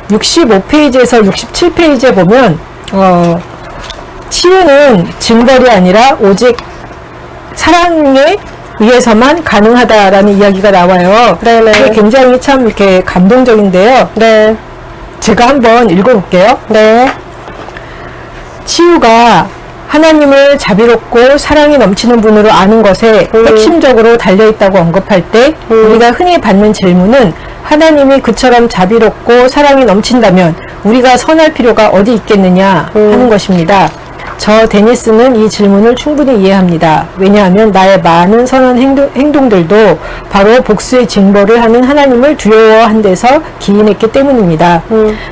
65페이지에서 67페이지에 보면 치유는 징벌이 아니라 오직 사랑에 의해서만 가능하다라는 이야기가 나와요. 네네. 그게 굉장히 참 이렇게 감동적인데요. 네. 제가 한번 읽어볼게요. 네. 치유가 하나님을 자비롭고 사랑이 넘치는 분으로 아는 것에 핵심적으로 달려있다고 언급할 때 우리가 흔히 받는 질문은 하나님이 그처럼 자비롭고 사랑이 넘친다면 우리가 선할 필요가 어디 있겠느냐 하는 것입니다. 저 데니스는 이 질문을 충분히 이해합니다. 왜냐하면 나의 많은 선한 행동들도 바로 복수의 징벌을 하는 하나님을 두려워한 데서 기인했기 때문입니다.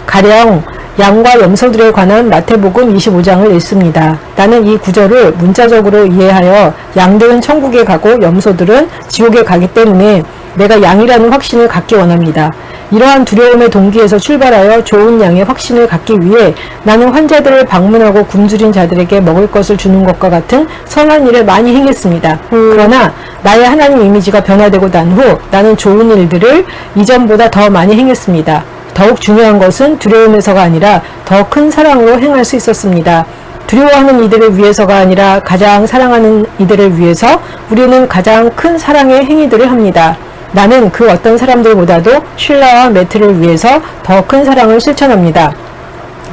가령 양과 염소들에 관한 마태복음 25장을 읽습니다. 나는 이 구절을 문자적으로 이해하여 양들은 천국에 가고 염소들은 지옥에 가기 때문에 내가 양이라는 확신을 갖기 원합니다. 이러한 두려움의 동기에서 출발하여 좋은 양의 확신을 갖기 위해 나는 환자들을 방문하고 굶주린 자들에게 먹을 것을 주는 것과 같은 선한 일을 많이 행했습니다. 그러나 나의 하나님 이미지가 변화되고 난 후 나는 좋은 일들을 이전보다 더 많이 행했습니다. 더욱 중요한 것은 두려움에서가 아니라 더 큰 사랑으로 행할 수 있었습니다. 두려워하는 이들을 위해서가 아니라 가장 사랑하는 이들을 위해서 우리는 가장 큰 사랑의 행위들을 합니다. 나는 그 어떤 사람들보다도 쉴라와 매트를 위해서 더 큰 사랑을 실천합니다.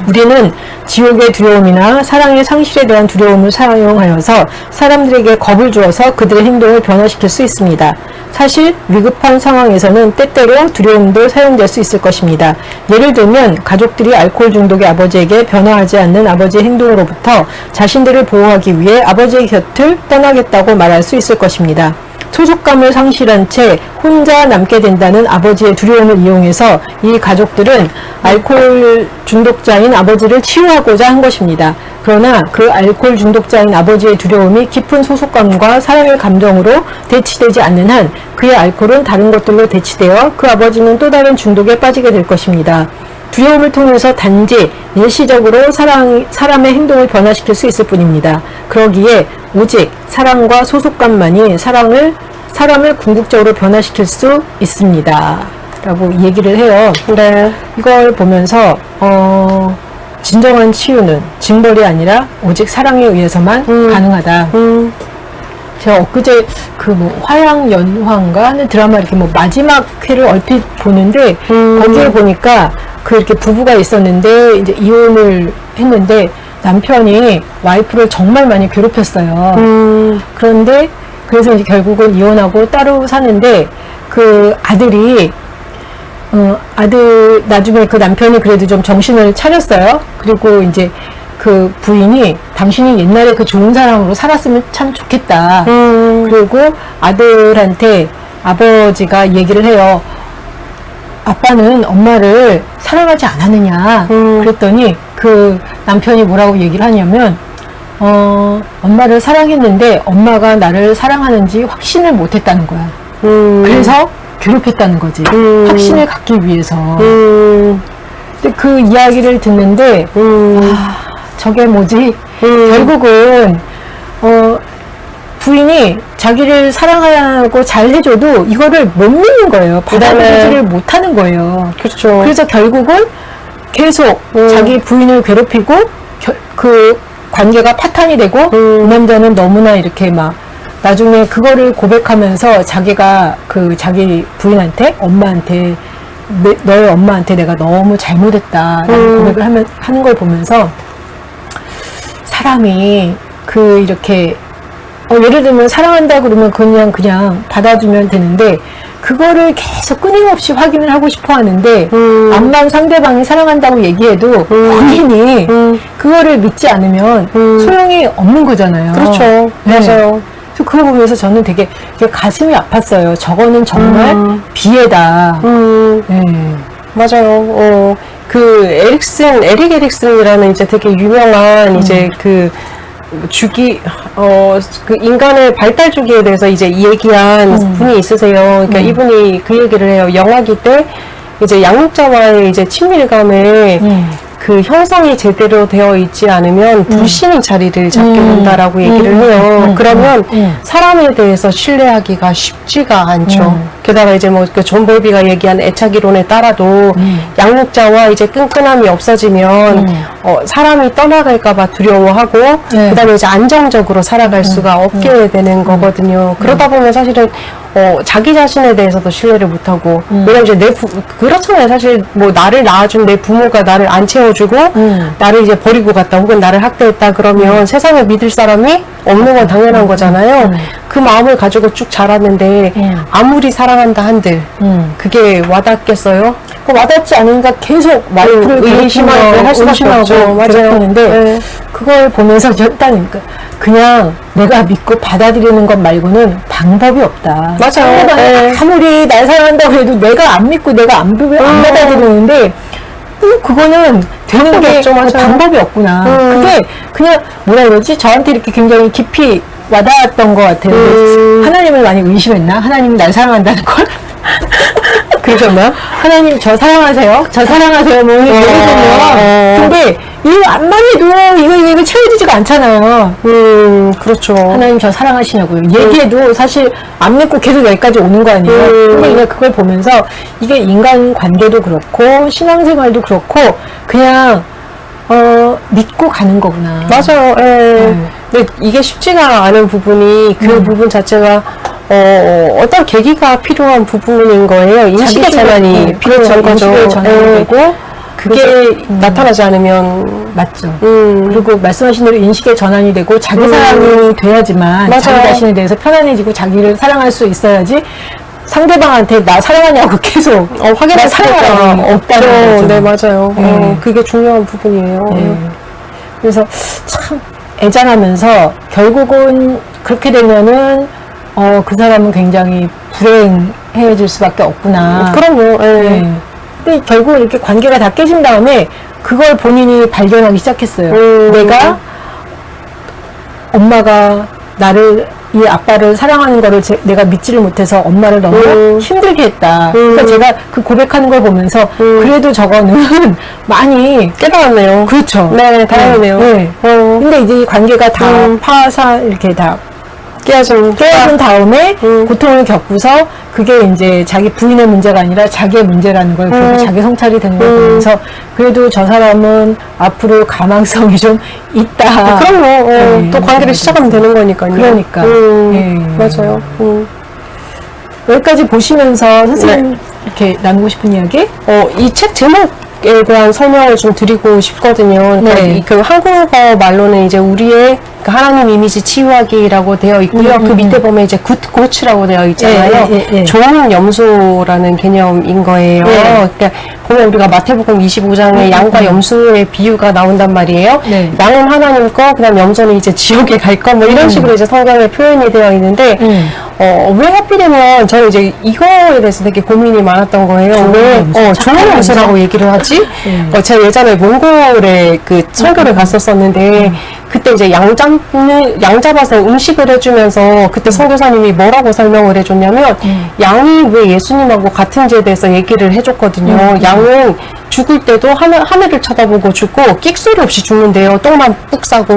우리는 지옥의 두려움이나 사랑의 상실에 대한 두려움을 사용하여서 사람들에게 겁을 주어서 그들의 행동을 변화시킬 수 있습니다. 사실 위급한 상황에서는 때때로 두려움도 사용될 수 있을 것입니다. 예를 들면 가족들이 알코올 중독의 아버지에게 변화하지 않는 아버지의 행동으로부터 자신들을 보호하기 위해 아버지의 곁을 떠나겠다고 말할 수 있을 것입니다. 소속감을 상실한 채 혼자 남게 된다는 아버지의 두려움을 이용해서 이 가족들은 알코올 중독자인 아버지를 치유하고자 한 것입니다. 그러나 그 알코올 중독자인 아버지의 두려움이 깊은 소속감과 사랑의 감정으로 대치되지 않는 한 그의 알코올은 다른 것들로 대치되어 그 아버지는 또 다른 중독에 빠지게 될 것입니다. 두려움을 통해서 단지 일시적으로 사람의 행동을 변화시킬 수 있을 뿐입니다. 그러기에 오직 사랑과 소속감만이 사람을 궁극적으로 변화시킬 수 있습니다. 라고 얘기를 해요. 네. 이걸 보면서 진정한 치유는 징벌이 아니라 오직 사랑에 의해서만 가능하다. 제가 엊그제 그 화양연화인가 하는 드라마 이렇게 마지막 회를 얼핏 보는데 거기에 보니까 그 이렇게 부부가 있었는데 이제 이혼을 했는데 남편이 와이프를 정말 많이 괴롭혔어요. 그런데 그래서 이제 결국은 이혼하고 따로 사는데 그 아들이 나중에 그 남편이 그래도 좀 정신을 차렸어요. 그리고 이제 그 부인이 당신이 옛날에 그 좋은 사람으로 살았으면 참 좋겠다. 그리고 아들한테 아버지가 얘기를 해요. 아빠는 엄마를 사랑하지 않았느냐. 그랬더니 그 남편이 뭐라고 얘기를 하냐면 엄마를 사랑했는데 엄마가 나를 사랑하는지 확신을 못했다는 거야. 그래서 괴롭혔다는 거지. 확신을 갖기 위해서. 근데 그 이야기를 듣는데 저게 뭐지? 결국은 부인이 자기를 사랑하고 잘 해줘도 이거를 못 믿는 거예요. 받아들이지를 못하는 거예요. 그렇죠. 그래서 결국은 계속 자기 부인을 괴롭히고 그 관계가 파탄이 되고 이 남자는 너무나 이렇게 막 나중에 그거를 고백하면서 자기가 그 자기 부인한테 엄마한테 너의 엄마한테 내가 너무 잘못했다라는 고백을 하는 걸 보면서 사람이 그 이렇게 예를 들면 사랑한다 그러면 그냥 받아주면 되는데 그거를 계속 끊임없이 확인을 하고 싶어 하는데 암만 상대방이 사랑한다고 얘기해도 본인이 그거를 믿지 않으면 소용이 없는 거잖아요. 그렇죠. 네. 맞아요. 그래서 그거 보면서 저는 되게 가슴이 아팠어요. 저거는 정말 비애다. 네. 맞아요. 그 에릭 에릭슨이라는 이제 되게 유명한 이제 그 그 인간의 발달 주기에 대해서 이제 얘기한 분이 있으세요. 그러니까 이분이 그 얘기를 해요. 영아기 때 이제 양육자와의 이제 친밀감에 그 형성이 제대로 되어 있지 않으면 불신이 자리를 잡게 된다라고 얘기를 해요. 그러면 사람에 대해서 신뢰하기가 쉽지가 않죠. 게다가 이제 뭐 그 존 볼비가 얘기한 애착이론에 따라도 양육자와 이제 끈끈함이 없어지면 사람이 떠나갈까봐 두려워하고 네. 그다음에 이제 안정적으로 살아갈 수가 없게 되는 거거든요. 그러다 보면 사실은 자기 자신에 대해서도 신뢰를 못하고 왜냐면 이제 그렇잖아요. 사실 뭐 나를 낳아준 내 부모가 나를 안 채워주고 나를 이제 버리고 갔다 혹은 나를 학대했다 그러면 세상에 믿을 사람이 없는 건 당연한 거잖아요. 그 마음을 가지고 쭉 자랐는데 아무리 사랑한다 한들 그게 와닿겠어요? 와닿지 않으니까 계속 와이프를 의심하고 할 수밖에 없죠. 맞아요. 하는데 네. 그걸 보면서 일단 그냥 내가 믿고 받아들이는 것 말고는 방법이 없다. 맞아요. 상대방이 네. 아무리 날 사랑한다고 해도 내가 안 믿고 내가 안 받아들이는데 그거는 되는 게 없죠, 맞아요. 방법이 없구나. 그게 그냥 뭐라 그러지? 저한테 이렇게 굉장히 깊이 와닿았던 것 같아요. 하나님을 많이 의심했나? 하나님이 날 사랑한다는 걸? 그러셨나요? 하나님 저 사랑하세요? 저 사랑하세요? 뭐 예를 들면 근데 이거 안만 해도 이거 채워지지가 않잖아요. 그렇죠. 하나님 저 사랑하시냐고요. 얘기해도 사실 안 믿고 계속 여기까지 오는 거 아니에요. 근데 그냥 그걸 보면서 이게 인간 관계도 그렇고 신앙생활도 그렇고 그냥 믿고 가는 거구나. 맞아요. 예. 근데 이게 쉽지가 않은 부분이 그 부분 자체가 어떤 계기가 필요한 부분인 거예요. 인식의 전환이 필요한 거죠. 인식의 전환이 되고 그게 나타나지 않으면 맞죠. 그리고 말씀하신 대로 인식의 전환이 되고 자기 사랑이 돼야지만 맞아요. 자기 자신에 대해서 편안해지고 자기를 사랑할 수 있어야지 상대방한테 나 사랑하냐고 계속 확인할 사랑이 없다는 거죠. 네, 맞아요. 그게 중요한 부분이에요. 그래서 참 애잔하면서 결국은 그렇게 되면은 그 사람은 굉장히 불행해질 수밖에 없구나. 그럼요. 예. 근데 결국 이렇게 관계가 다 깨진 다음에 그걸 본인이 발견하기 시작했어요. 내가 엄마가 나를 이 아빠를 사랑하는 거를 내가 믿지를 못해서 엄마를 너무 힘들게 했다. 그러니까 제가 그 고백하는 걸 보면서 그래도 저거는 많이 깨달았네요. 그렇죠. 네, 다행이네요. 네. 근데 이제 이 관계가 다 이렇게 다 깨어진 다음에 고통을 겪고서 그게 이제 자기 부인의 문제가 아니라 자기의 문제라는 걸 보고 자기 성찰이 되는 걸 보면서 그래도 저 사람은 앞으로 가망성이 좀 있다. 그럼요. 또 관계를 시작하면 되는 거니까요. 그러니까. 맞아요. 여기까지 보시면서 선생님 이렇게 나누고 싶은 이야기? 이 책 제목에 대한 설명을 좀 드리고 싶거든요. 네. 그 한국어 말로는 이제 우리의 그 하나님 이미지 치유하기라고 되어 있고요. 그 밑에 보면 이제 굿 고치라고 되어 있잖아요. 좋은 염소라는 개념인 거예요. 그러니까 보면 우리가 마태복음 25장에 양과 염소의 비유가 나온단 말이에요. 양은 하나님 거, 그다음 염소는 이제 지옥에 갈 거, 뭐 이런 식으로 이제 성경에 표현이 되어 있는데 왜 하필이면 저는 이제 이거에 대해서 되게 고민이 많았던 거예요. 왜 좋은 염소라고 얘기를 하지? 제가 예전에 몽골에 그 설교를 갔었었는데 그때 이제 양 잡아서 음식을 해주면서 그때 선교사님이 뭐라고 설명을 해줬냐면 양이 왜 예수님하고 같은지에 대해서 얘기를 해줬거든요. 양은 죽을 때도 하늘을 쳐다보고 죽고 끽소리 없이 죽는데요. 똥만 뚝 싸고.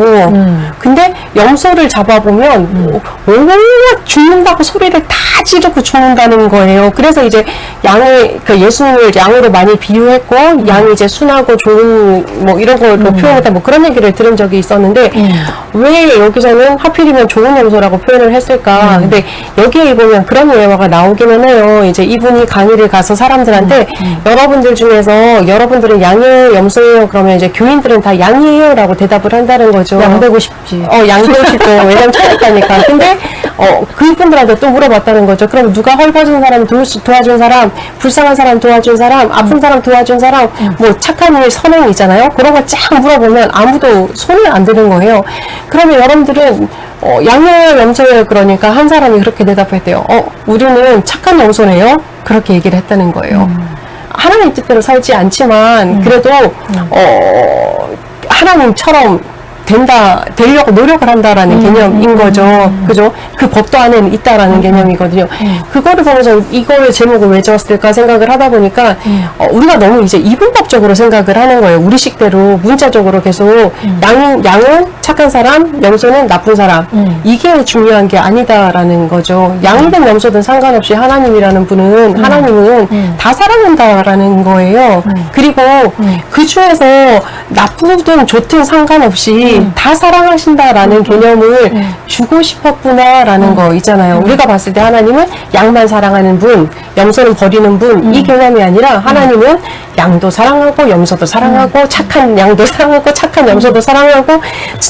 근데 염소를 잡아보면 온갖 죽는다고 소리를 다 지르고 죽는다는 거예요. 그래서 이제 예수님을 양으로 많이 비유했고 양이 이제 순하고 좋은 뭐 이런 걸로 표현했다 뭐 그런 얘기를 들은 적이 있었는데 왜 여기서는 하필이면 좋은 염소라고 표현을 했을까? 근데 여기에 보면 그런 예화가 나오기는 해요. 이제 이분이 강의를 가서 사람들한테 여러분들 중에서 여러분들은 양이에요, 염소예요? 그러면 이제 교인들은 다 양이에요 라고 대답을 한다는 거죠. 양 되고 싶지. 양 되고 싶고 왜냐면 차였다니까. 근데 그분들한테 또 물어봤다는 거죠. 그럼 누가 헐벗은 사람 도와준 사람, 불쌍한 사람 도와준 사람, 아픈 사람 도와준 사람, 뭐 착한 일, 선행 있잖아요. 그런 거 쫙 물어보면 아무도 손을 안 드는 거예요. 그러면 여러분들은 양이에요, 염소예요? 그러니까 한 사람이 그렇게 대답했대요. 우리는 착한 염소네요. 그렇게 얘기를 했다는 거예요. 하나님 뜻대로 살지 않지만 그래도 하나님처럼 되려고 노력을 한다라는 개념인 거죠. 그죠? 그 법도 안에는 있다라는 개념이거든요. 그거를 보면서 이거의 제목을 왜 지었을까 생각을 하다 보니까, 우리가 너무 이제 이분법적으로 생각을 하는 거예요. 우리식대로 문자적으로 계속 양은 착한 사람, 염소는 나쁜 사람. 이게 중요한 게 아니다라는 거죠. 양이든 염소든 상관없이 하나님이라는 분은, 하나님은 다 사랑한다라는 거예요. 그리고 그 중에서 나쁘든 좋든 상관없이 다 사랑하신다라는 개념을 주고 싶었구나라는 거 있잖아요. 우리가 봤을 때 하나님은 양만 사랑하는 분, 염소는 버리는 분, 이 개념이 아니라 하나님은 양도 사랑하고 염소도 사랑하고 착한 양도 사랑하고 착한 염소도 사랑하고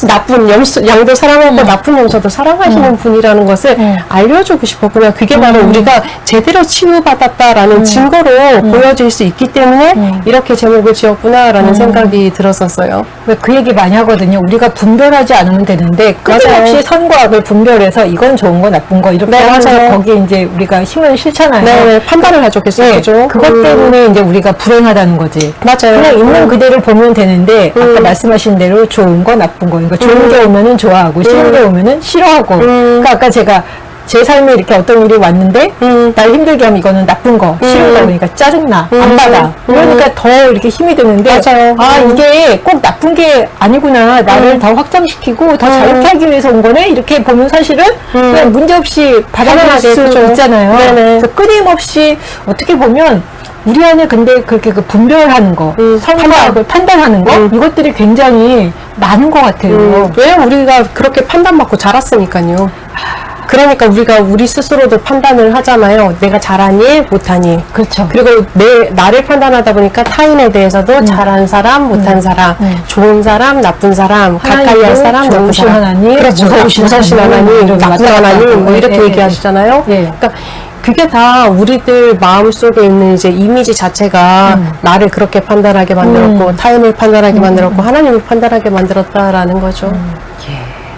나쁜 양도 사랑하고 나쁜 염소도 사랑하시는 분이라는 것을 알려주고 싶었구나. 그게 바로 우리가 제대로 치유받았다라는 증거로 보여질 수 있기 때문에 이렇게 제목을 지었구나라는 생각이 들었었어요. 왜 그 얘기 많이 하거든요. 우리가 분별하지 않으면 되는데 끊임없이 맞아요. 선과 악을 분별해서 이건 좋은 거 나쁜 거 이렇게 네, 하면서 맞아요. 거기에 이제 우리가 힘을 실잖아요. 네, 판단을 하죠, 계속. 네, 그죠? 그것 때문에 이제 우리가 불행하다는 거지. 맞아요. 그냥 있는 그대로 보면 되는데 아까 말씀하신 대로 좋은 거 나쁜 거. 그러니까 좋은 게 오면은 좋아하고 싫은 게 오면은 싫어하고. 그러니까 아까 제가 제 삶에 이렇게 어떤 일이 왔는데 날 힘들게 하면 이거는 나쁜 거, 싫은 거 그러니까 짜증나, 안 받아. 그러니까 더 이렇게 힘이 드는데 맞아요. 아 이게 꼭 나쁜 게 아니구나. 나를 더 확장시키고 더 자유케 하기 위해서 온 거네. 이렇게 보면 사실은 그냥 문제없이 받아들일 편안하게, 수 그죠? 있잖아요. 네네. 그래서 끊임없이 어떻게 보면 우리 안에 근데 그렇게 그 분별하는 거, 선과 악을 판단하는 거, 이것들이 굉장히 많은 것 같아요. 왜 우리가 그렇게 판단받고 자랐으니까요. 그러니까 우리가 우리 스스로도 판단을 하잖아요. 내가 잘하니, 못하니. 그렇죠. 그리고 나를 판단하다 보니까 타인에 대해서도 잘한 사람, 못한 사람, 좋은 사람, 나쁜 사람, 가까이 할 사람, 나쁜 좋으신 사람. 하나님, 그렇죠. 무서우신 하나님, 이렇게 나쁜 왔다 갔다 하나님, 뭐 하고. 이렇게 예, 얘기하시잖아요. 예. 그러니까 그게 다 우리들 마음속에 있는 이제 이미지 자체가 나를 그렇게 판단하게 만들었고, 타인을 판단하게 만들었고, 하나님을 판단하게 만들었다라는 거죠.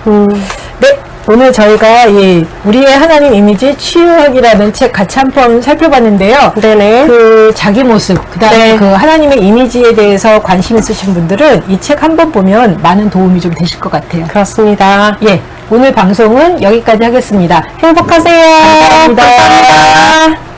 네, 오늘 저희가 이 우리의 하나님 이미지 치유하기라는 책 같이 한번 살펴봤는데요. 네네. 그 자기 모습, 그다음에 네. 그 하나님의 이미지에 대해서 관심 있으신 분들은 이 책 한번 보면 많은 도움이 좀 되실 것 같아요. 그렇습니다. 예, 오늘 방송은 여기까지 하겠습니다. 행복하세요. 감사합니다. 감사합니다.